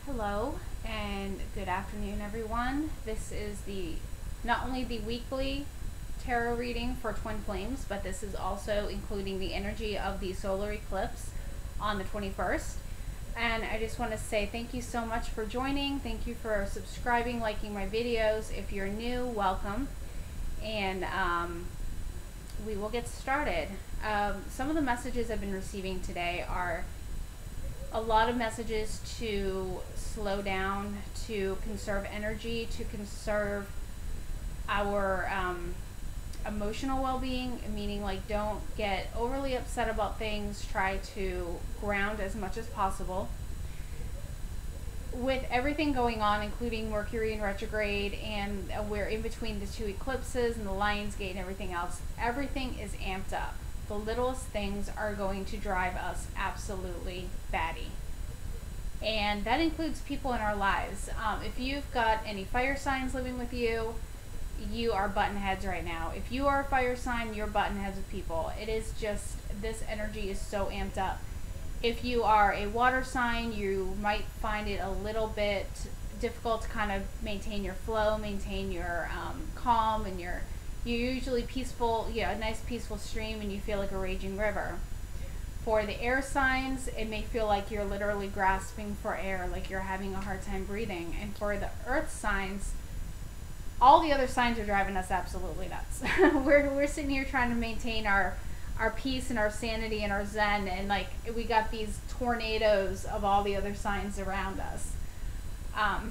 Hello and good afternoon, everyone. This is not only the weekly tarot reading for twin flames, but this is also including the energy of the solar eclipse on the 21st. And I just want to say thank you so much for joining. Thank you for subscribing, liking my videos. If you're new, welcome. And we will get started. Some of the messages I've been receiving today are a lot of messages to slow down, to conserve energy, to conserve our emotional well-being, meaning like don't get overly upset about things, try to ground as much as possible. With everything going on, including Mercury in retrograde, and we're in between the two eclipses and the Lion's Gate and everything else, everything is amped up. The littlest things are going to drive us absolutely batty. And that includes people in our lives. If you've got any fire signs living with you, you are button heads right now. If you are a fire sign, you're button heads with people. It is just, this energy is so amped up. If you are a water sign, you might find it a little bit difficult to kind of maintain your flow, maintain your calm, and you're usually peaceful, a nice peaceful stream, and you feel like a raging river. For the air signs, it may feel like you're literally grasping for air, like you're having a hard time breathing. And for the earth signs, all the other signs are driving us absolutely nuts. we're sitting here trying to maintain our peace and our sanity and our zen, and like we got these tornadoes of all the other signs around us.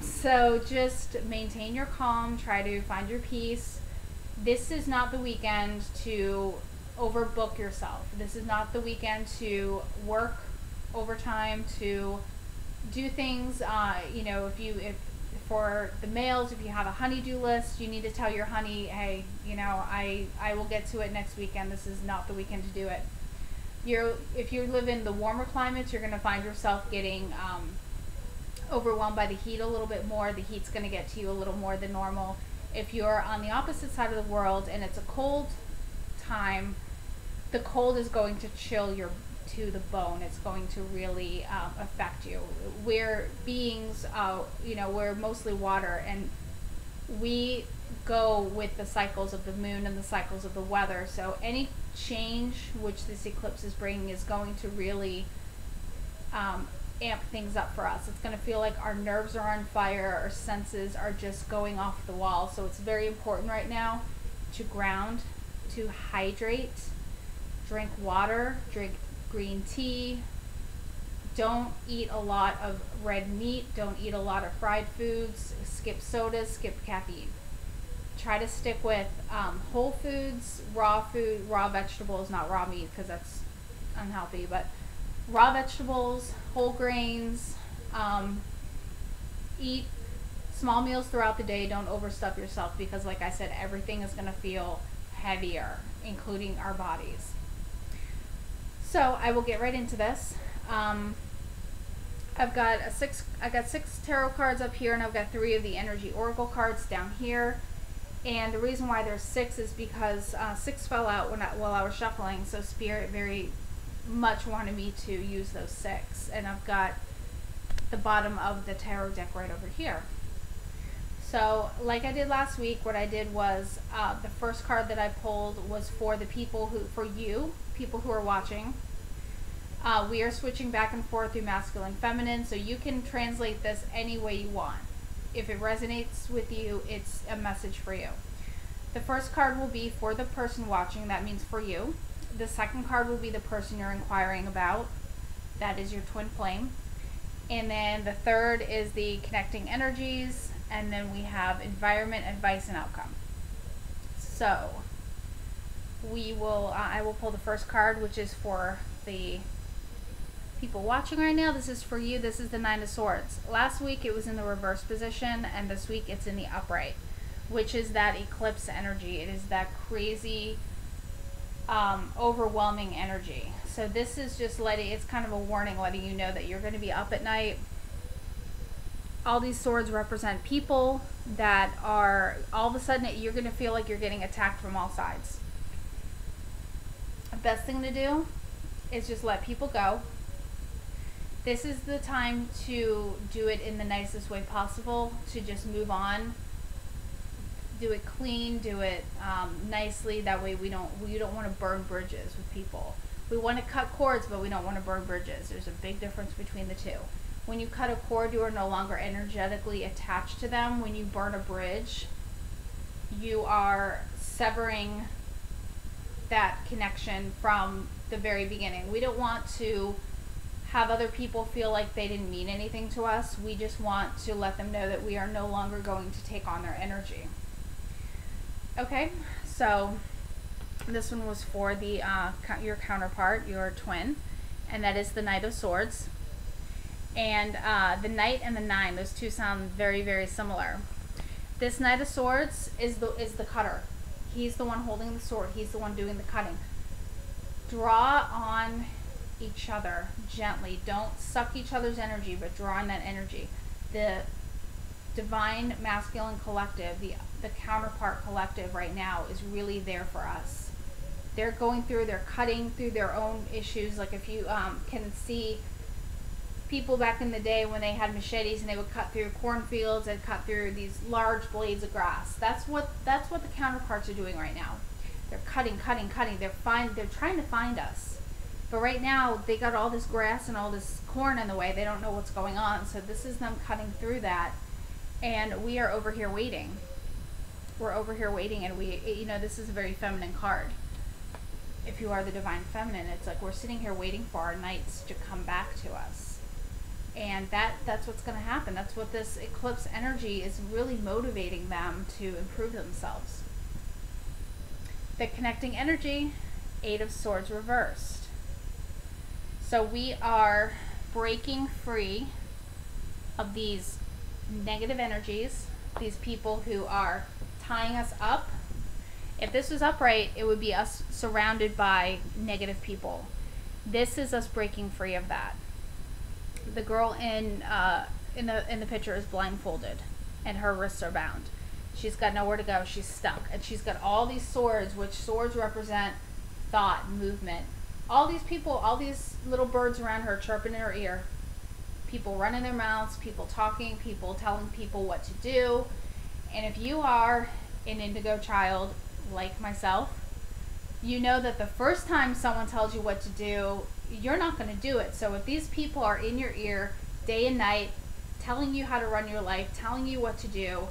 So just maintain your calm, try to find your peace. This is not the weekend to overbook yourself. This is not the weekend to work overtime, to do things. If for the males, if you have a honey-do list, you need to tell your honey, hey, I will get to it next weekend. This is not the weekend to do it. If you live in the warmer climates, you're going to find yourself getting overwhelmed by the heat a little bit more. The heat's going to get to you a little more than normal. If you're on the opposite side of the world and it's a cold time, the cold is going to chill you to the bone. It's going to really affect you. We're beings, we're mostly water, and we go with the cycles of the moon and the cycles of the weather. So any change which this eclipse is bringing is going to really amp things up for us. It's going to feel like our nerves are on fire, our senses are just going off the wall. So it's very important right now to ground, to hydrate, drink water, drink green tea, don't eat a lot of red meat, don't eat a lot of fried foods, skip sodas, skip caffeine. Try to stick with whole foods, raw vegetables, not raw meat because that's unhealthy, but raw vegetables, whole grains. Eat small meals throughout the day. Don't overstuff yourself because, like I said, everything is going to feel heavier, including our bodies. So I will get right into this. I've got six tarot cards up here, and I've got 3 of the energy oracle cards down here. And the reason why there's 6 is because 6 fell out while I was shuffling, so Spirit very much wanted me to use those 6. And I've got the bottom of the tarot deck right over here. So like I did last week, what I did was the first card that I pulled was for the people who are watching. We are switching back and forth through masculine, feminine, so you can translate this any way you want. If it resonates with you, it's a message for you. The first card will be for the person watching, that means for you. The second card will be the person you're inquiring about, that is your twin flame. And then the third is the connecting energies, and then we have environment, advice, and outcome. So I will pull the first card, which is for the people watching right now. This is for you. This is the 9 of Swords. Last week it was in the reverse position, and this week it's in the upright, which is that eclipse energy. It is that crazy overwhelming energy. So this is just it's kind of a warning, letting you know that you're going to be up at night. All these swords represent people that are, all of a sudden you're going to feel like you're getting attacked from all sides. The best thing to do is just let people go. This is the time to do it in the nicest way possible, to just move on. Do it clean, do it nicely. That way we don't want to burn bridges with people. We want to cut cords, but we don't want to burn bridges. There's a big difference between the two. When you cut a cord, you are no longer energetically attached to them. When you burn a bridge, you are severing that connection from the very beginning. We don't want to have other people feel like they didn't mean anything to us. We just want to let them know that we are no longer going to take on their energy. Okay, so this one was for the your counterpart, your twin, and that is the Knight of Swords. And the Knight and the Nine, those two sound very, very similar. This Knight of Swords is the cutter. He's the one holding the sword. He's the one doing the cutting. Draw on each other gently. Don't suck each other's energy, but draw on that energy. The divine masculine collective, the counterpart collective right now is really there for us. They're cutting through their own issues. Like if you can see people back in the day when they had machetes and they would cut through cornfields and cut through these large blades of grass. That's what the counterparts are doing right now. They're cutting. They're trying to find us. But right now they got all this grass and all this corn in the way. They don't know what's going on. So this is them cutting through that. And we are over here waiting. We're over here waiting, and this is a very feminine card. If you are the divine feminine, it's like we're sitting here waiting for our knights to come back to us. And that's what's going to happen. That's what this eclipse energy is really motivating them to improve themselves. The connecting energy, Eight of Swords reversed. So we are breaking free of these negative energies, these people who are tying us up. If this was upright, it would be us surrounded by negative people. This is us breaking free of that. The girl in the picture is blindfolded, and her wrists are bound. She's got nowhere to go. She's stuck, and she's got all these swords, which swords represent thought, movement. All these people, all these little birds around her chirping in her ear. People running their mouths, people talking, people telling people what to do. And if you are an indigo child like myself, you know that the first time someone tells you what to do, you're not going to do it. So if these people are in your ear day and night, telling you how to run your life, telling you what to do,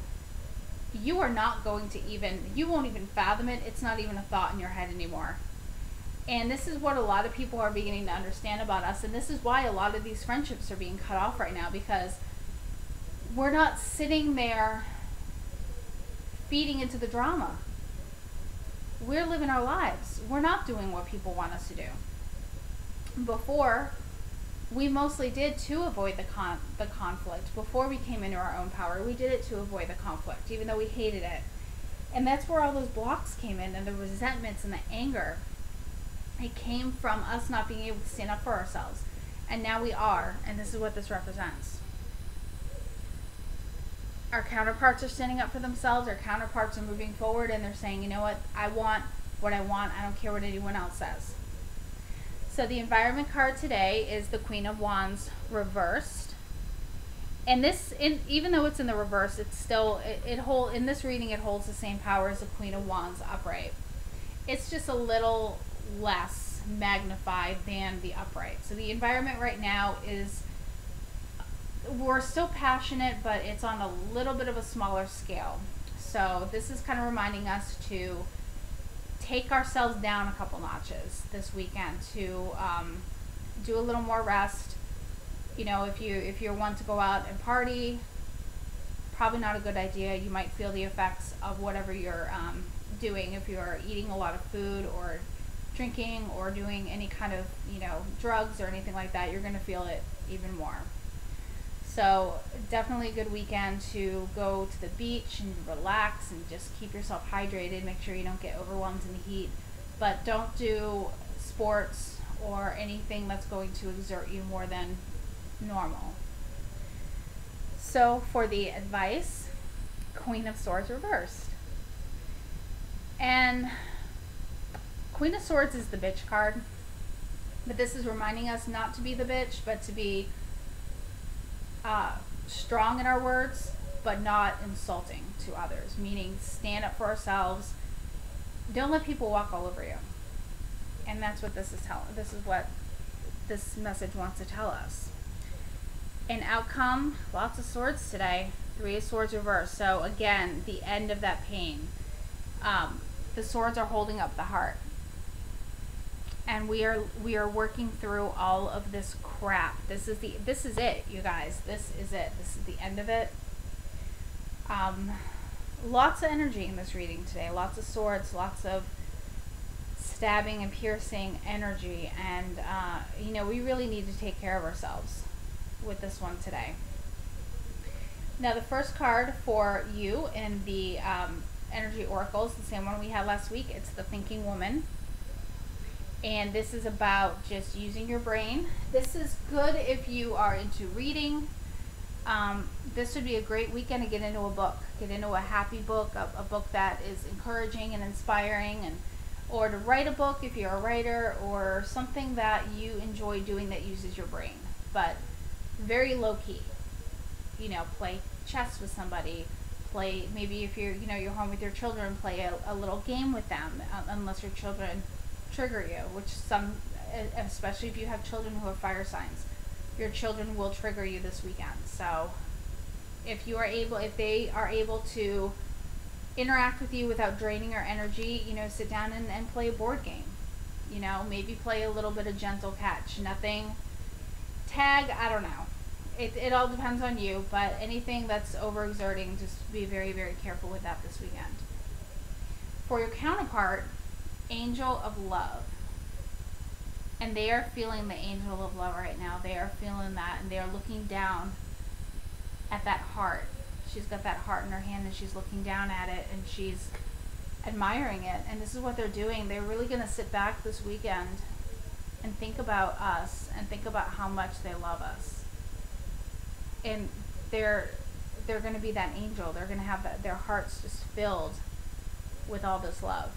you are not going to you won't even fathom it. It's not even a thought in your head anymore. And this is what a lot of people are beginning to understand about us. And this is why a lot of these friendships are being cut off right now, because we're not sitting there feeding into the drama. We're living our lives. We're not doing what people want us to do. Before, we mostly did to avoid the conflict. Before we came into our own power, we did it to avoid the conflict, even though we hated it. And that's where all those blocks came in, and the resentments and the anger. It came from us not being able to stand up for ourselves. And now we are, and this is what this represents. Our counterparts are standing up for themselves. Our counterparts are moving forward, and they're saying, you know what I want. I don't care what anyone else says. So the environment card today is the Queen of Wands reversed. And even though it's in the reverse, it's still, in this reading, it holds the same power as the Queen of Wands upright. It's just a little less magnified than the upright. So the environment right now is, we're still passionate, but it's on a little bit of a smaller scale. So this is kind of reminding us to take ourselves down a couple notches this weekend, to do a little more rest. You know, if you're one to go out and party, probably not a good idea. You might feel the effects of whatever you're doing. If you're eating a lot of food or drinking or doing any kind of, drugs or anything like that, you're going to feel it even more. So definitely a good weekend to go to the beach and relax and just keep yourself hydrated. Make sure you don't get overwhelmed in the heat, but don't do sports or anything that's going to exert you more than normal. So for the advice, Queen of Swords reversed. And Queen of Swords is the bitch card, but this is reminding us not to be the bitch, but to be strong in our words, but not insulting to others, meaning stand up for ourselves. Don't let people walk all over you. And that's what this is what this message wants to tell us. An outcome, lots of swords today. 3 of Swords reversed. So again, the end of that pain. The swords are holding up the heart. And we are working through all of this crap. This is it, you guys. This is it. This is the end of it. Lots of energy in this reading today. Lots of swords, lots of stabbing and piercing energy, and you know, we really need to take care of ourselves with this one today. Now the first card for you in the energy oracle is the same one we had last week. It's the Thinking Woman, and this is about just using your brain. This is good if you are into reading. This would be a great weekend to get into a book, get into a happy book, a book that is encouraging and inspiring, and or to write a book if you're a writer, or something that you enjoy doing that uses your brain, but very low key. You know, play chess with somebody, play, maybe if you're, you know, you're home with your children, play a little game with them, unless your children trigger you, which some, especially if you have children who are fire signs, your children will trigger you this weekend. So if they are able to interact with you without draining your energy, you know, sit down and play a board game. You know, maybe play a little bit of gentle catch. Nothing, tag, I don't know. It all depends on you, but anything that's overexerting, just be very, very careful with that this weekend. For your counterpart, Angel of Love. And they are feeling the angel of love right now. They are feeling that, and they are looking down at that heart. She's got that heart in her hand, and she's looking down at it, and she's admiring it. And this is what they're doing. They're really going to sit back this weekend and think about us, and think about how much they love us. And they're going to be that angel. They're going to have their hearts just filled with all this love.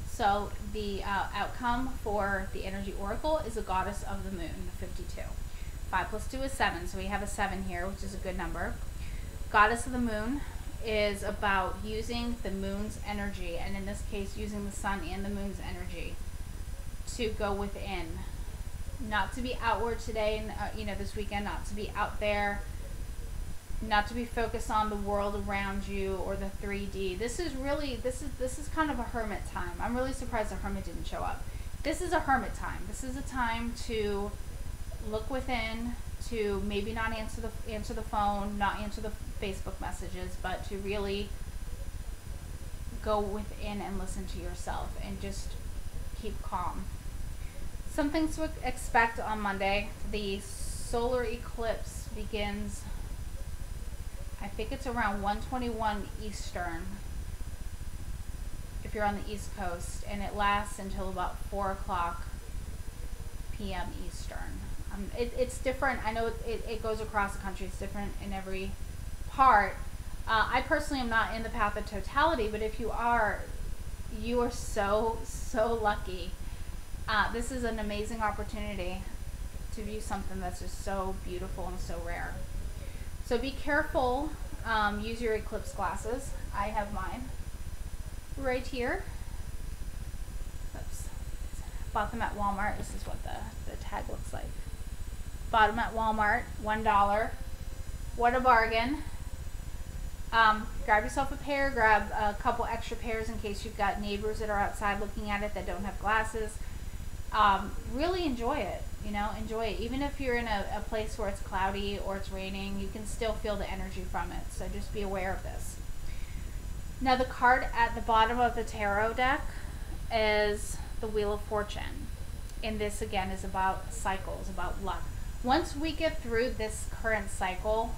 So the outcome for the energy oracle is a Goddess of the Moon, 52. 5 plus 2 is 7, so we have a 7 here, which is a good number. Goddess of the Moon is about using the moon's energy, and in this case, using the sun and the moon's energy to go within. Not to be outward today, you know, this weekend, not to be out there, not to be focused on the world around you or the 3D. This is kind of a hermit time. I'm really surprised the hermit didn't show up. This is a hermit time. This is a time to look within, to maybe not answer the phone, not answer the Facebook messages, but to really go within and listen to yourself and just keep calm. Some things to expect on Monday. The solar eclipse begins, I think it's around 1:21 Eastern, if you're on the East Coast, and it lasts until about 4 o'clock p.m. Eastern. It's different. I know it goes across the country. It's different in every part. I personally am not in the path of totality, but if you are, you are so lucky. This is an amazing opportunity to view something that's just so beautiful and so rare. So be careful. Use your eclipse glasses. I have mine right here. Oops. Bought them at Walmart. This is what the tag looks like. Bought them at Walmart, $1. What a bargain. Grab yourself a pair, grab a couple extra pairs in case you've got neighbors that are outside looking at it that don't have glasses. Really enjoy it, you know, enjoy it. Even if you're in a place where it's cloudy or it's raining, you can still feel the energy from it. So just be aware of this. Now the card at the bottom of the tarot deck is the Wheel of Fortune. And this again is about cycles, about luck. Once we get through this current cycle,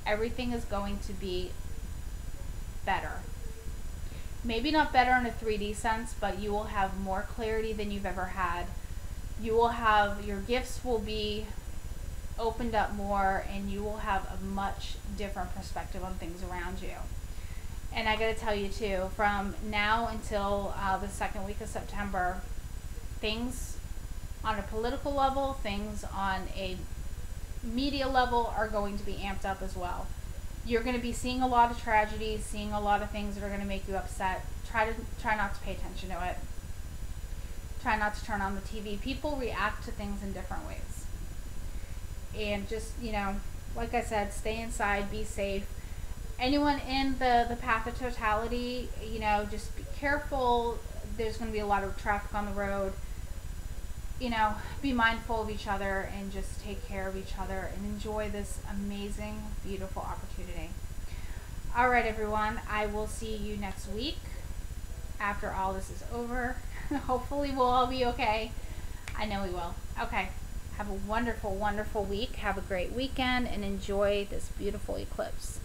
everything is going to be better. Maybe not better in a 3D sense, but you will have more clarity than you've ever had. You will have, your gifts will be opened up more, and you will have a much different perspective on things around you. And I gotta tell you too, from now until the second week of September, things on a political level, things on a media level are going to be amped up as well. You're going to be seeing a lot of tragedies, seeing a lot of things that are going to make you upset. Try not to pay attention to it. Try not to turn on the TV. People react to things in different ways. And just, you know, like I said, stay inside, be safe. Anyone in the path of totality, you know, just be careful. There's going to be a lot of traffic on the road. You know, be mindful of each other and just take care of each other and enjoy this amazing, beautiful opportunity. All right, everyone. I will see you next week after all this is over. Hopefully we'll all be okay. I know we will. Okay. Have a wonderful, wonderful week. Have a great weekend and enjoy this beautiful eclipse.